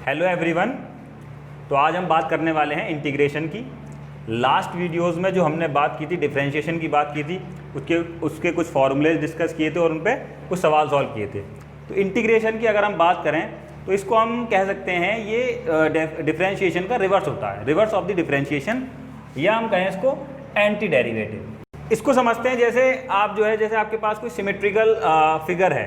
Hello everyone. तो आज हम बात करने वाले हैं इंटीग्रेशन की। लास्ट वीडियोस में जो हमने बात की थी, डिफरेंशिएशन की बात की थी, उसके कुछ फॉर्मूलेज डिस्कस किए थे और उन पे कुछ सवाल सॉल्व किए थे। तो इंटीग्रेशन की अगर हम बात करें तो इसको हम कह सकते हैं ये डिफरेंशिएशन का रिवर्स होता है, रिवर्स ऑफ द डिफरेंशिएशन, या हम कहें इसको एंटी डेरिवेटिव। इसको समझते हैं जैसे आप जैसे आपके पास कोई सिमेट्रिकल फिगर है,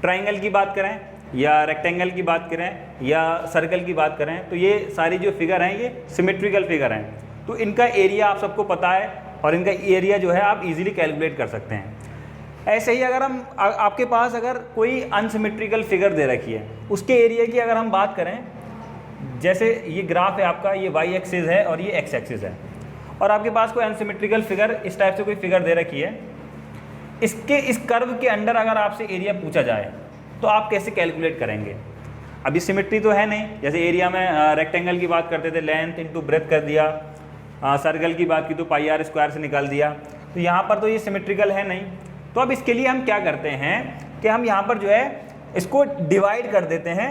ट्राइंगल की बात करें या रेक्टेंगल की बात करें या सर्कल की बात करें, तो ये सारी जो फिगर हैं ये सिमेट्रिकल फिगर हैं। तो इनका एरिया आप सबको पता है और इनका एरिया जो है आप इजीली कैलकुलेट कर सकते हैं। ऐसे ही अगर हम आपके पास अगर कोई अनसिमेट्रिकल फिगर दे रखी है, उसके एरिया की अगर हम बात करें, जैसे ये ग्राफ है आपका, ये वाई एक्सिस है और ये एक्स एक्सिस है, और आपके पास कोई अनसिमेट्रिकल फिगर इस टाइप से कोई फिगर दे रखी है, इसके इस कर्व के अंडर अगर आपसे एरिया पूछा जाए तो आप कैसे कैलकुलेट करेंगे? अभी सिमेट्री तो है नहीं, जैसे एरिया में रेक्टेंगल की बात करते थे, लेंथ इंटू ब्रेथ कर दिया, सर्कल की बात की तो पाई आर स्क्वायर से निकाल दिया। तो यहाँ पर तो ये सिमेट्रिकल है नहीं। तो अब इसके लिए हम क्या करते हैं कि हम यहाँ पर जो है इसको डिवाइड कर देते हैं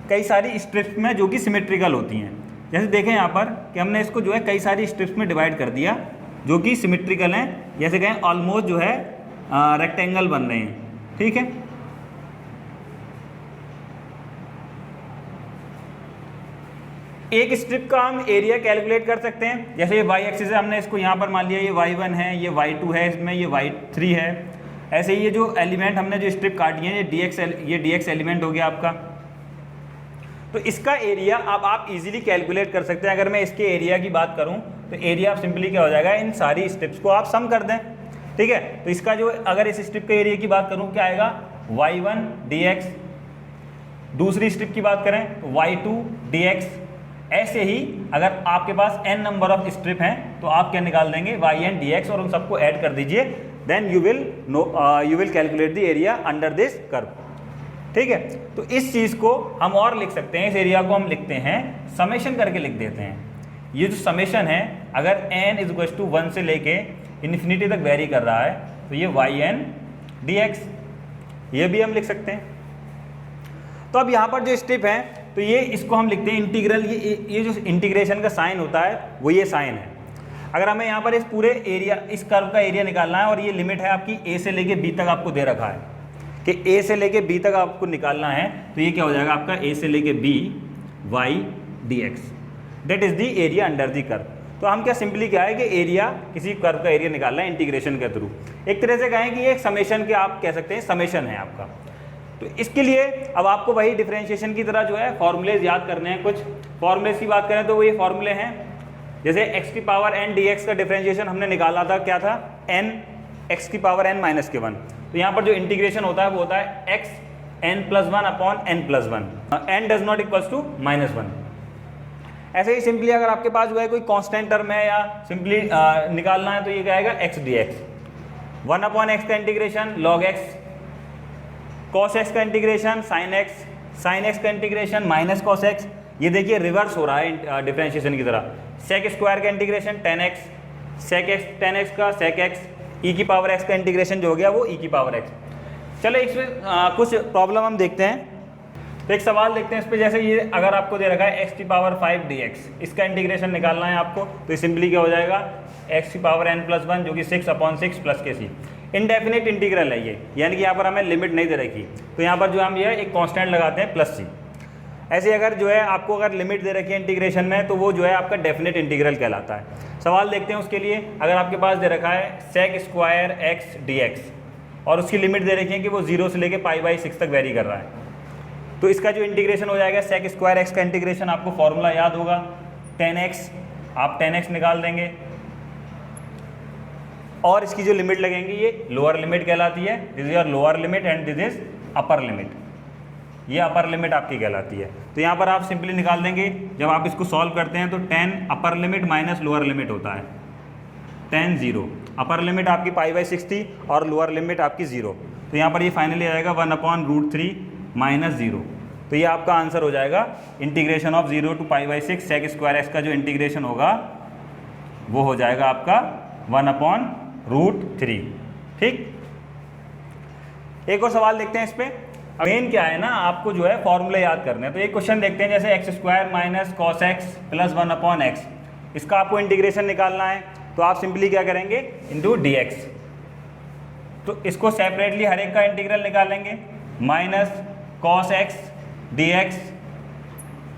कई सारी स्ट्रिप्स में जो कि सिमेट्रिकल होती हैं। जैसे देखें यहाँ पर कि हमने इसको जो है कई सारी स्ट्रिप्स में डिवाइड कर दिया जो कि सिमेट्रिकल हैं, जैसे कहें ऑलमोस्ट जो है रेक्टेंगल बन रहे हैं। ठीक है, एक स्ट्रिप का हम एरिया कैलकुलेट कर सकते हैं। जैसे ये वाई एक्सिस है, हमने इसको यहाँ पर मान लिया ये y1 है, ये y2 है, इसमें ये y3 है। ऐसे ही ये जो एलिमेंट हमने जो स्ट्रिप काटी है, ये dx एलिमेंट हो गया आपका। तो इसका एरिया अब आप इजीली कैलकुलेट कर सकते हैं। अगर मैं इसके एरिया की बात करूँ तो एरिया आप सिंपली क्या हो जाएगा, इन सारी स्ट्रिप्स को आप सम कर दें। ठीक है, तो इसका जो अगर इस स्ट्रिप के एरिया की बात करूँ क्या आएगा, y1 dx। दूसरी स्ट्रिप की बात करें y2 dx। ऐसे ही अगर आपके पास n नंबर ऑफ स्ट्रिप हैं तो आप क्या निकाल देंगे, yn dx, और उन सबको ऐड कर दीजिए। Then you will calculate the area under this curve. ठीक है, तो इस चीज़ को हम और लिख सकते हैं, इस एरिया को हम लिखते हैं समेशन करके लिख देते हैं। ये जो समेशन है, अगर n इज टू 1 से लेके इन्फिनिटी तक वेरी कर रहा है तो ये yn dx, ये भी हम लिख सकते हैं। तो अब यहाँ पर जो स्ट्रिप है तो ये इसको हम लिखते हैं इंटीग्रल। ये जो इंटीग्रेशन का साइन होता है वो ये साइन है। अगर हमें यहाँ पर इस पूरे एरिया, इस कर्व का एरिया निकालना है और ये लिमिट है आपकी a से लेके b तक आपको दे रखा है कि a से लेके b तक आपको निकालना है, तो ये क्या हो जाएगा आपका a से लेके b y dx, that is the area under the curve. तो हम क्या सिंपली क्या है कि एरिया, किसी कर्व का एरिया निकालना है इंटीग्रेशन के थ्रू। एक तरह से कहें कि ये एक समेशन के आप कह सकते हैं, समेशन है आपका। तो इसके लिए अब आपको वही डिफरेंशिएशन की तरह जो है फॉर्मूलेज याद करने हैं। कुछ फॉर्मूलेज की बात करें तो वो ये फॉर्मूले हैं, जैसे x की पावर n dx का डिफरेंशिएशन हमने निकाला था, क्या था, n x की पावर n माइनस के 1। तो यहाँ पर जो इंटीग्रेशन होता है वो होता है x n+1 upon n+1, n does not equals to -1। ऐसे ही सिंपली अगर आपके पास जो है कोई कांस्टेंट टर्म है या सिंपली निकालना है तो ये क्या आएगा, x dx, 1 अपॉन x का integration log x, cos x का इंटीग्रेशन sin x का इंटीग्रेशन माइनस cos x। ये देखिए रिवर्स हो रहा है डिफरेंशिएशन की तरह। sec स्क्वायर का integration tan x, sec x tan x का sec x, e की पावर x का इंटीग्रेशन जो हो गया वो e की पावर x। चलो इसमें कुछ प्रॉब्लम हम देखते हैं। तो एक सवाल देखते हैं इस पर, जैसे ये अगर आपको दे रखा है x की पावर 5 dx, इसका इंटीग्रेशन निकालना है आपको, तो सिंपली क्या हो जाएगा, x की पावर n+1 जो कि 6/6 प्लस के सी। इनडेफिनिट इंटीग्रल है ये, यानी कि यहाँ पर हमें लिमिट नहीं दे रखी, तो यहाँ पर जो हम ये एक कांस्टेंट लगाते हैं प्लस सी। ऐसे अगर जो है आपको अगर लिमिट दे रखी है इंटीग्रेशन में तो वो जो है आपका डेफिनेट इंटीग्रल कहलाता है। सवाल देखते हैं उसके लिए। अगर आपके पास दे रखा है sec स्क्वायर x dx और उसकी लिमिट दे रखी है कि वो 0 से लेके π/6 तक वेरी कर रहा है, तो इसका जो इंटीग्रेशन हो जाएगा sec स्क्वायर x का इंटीग्रेशन, आपको फॉर्मूला याद होगा, tan x, आप tan x निकाल देंगे और इसकी जो लिमिट लगेंगी ये लोअर लिमिट कहलाती है। This is your lower limit and this is upper limit, ये अपर लिमिट आपकी कहलाती है। तो यहाँ पर आप सिंपली निकाल देंगे, जब आप इसको सॉल्व करते हैं तो tan upper limit minus lower limit होता है, tan 0। अपर लिमिट आपकी π/6 थी और लोअर लिमिट आपकी 0, तो यहाँ पर ये फाइनली आएगा 1/√3 माइनस 0। तो ये आपका आंसर हो जाएगा integration of 0 to π/6 sec square x का जो इंटीग्रेशन होगा वो हो जाएगा आपका 1/√3। ठीक, एक और सवाल देखते हैं इस पर। मेन क्या है ना, आपको जो है फॉर्मूले याद करने हैं। तो एक क्वेश्चन देखते हैं, जैसे x square minus cos x plus 1/x, इसका आपको इंटीग्रेशन निकालना है। तो आप सिंपली क्या करेंगे, इंटू डी एक्स। तो इसको सेपरेटली हर एक का इंटीग्रल निकालेंगे, minus cos x D x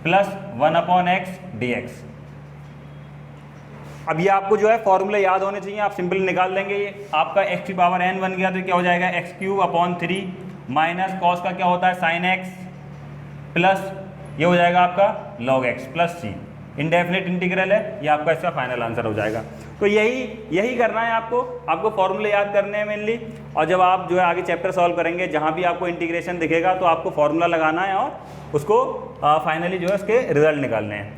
plus 1/x dx। अब ये आपको जो है फॉर्मूले याद होने चाहिए, आप सिंपल निकाल लेंगे। ये आपका x की पावर n बन गया, तो क्या हो जाएगा x³ माइनस कॉस का क्या होता है साइन x प्लस ये हो जाएगा आपका log x plus c। Indefinite integral है, ये आपका इसका फाइनल आंसर हो जाएगा। तो यही करना है आपको फॉर्मूले याद करने हैं मेनली। और जब आप जो है आगे चैप्टर सॉल्व करेंगे, जहाँ भी आपको इंटीग्रेशन दिखेगा तो आपको फॉर्मूला लगाना है और उसको फाइनली जो है उसके रिजल्ट निकालने हैं।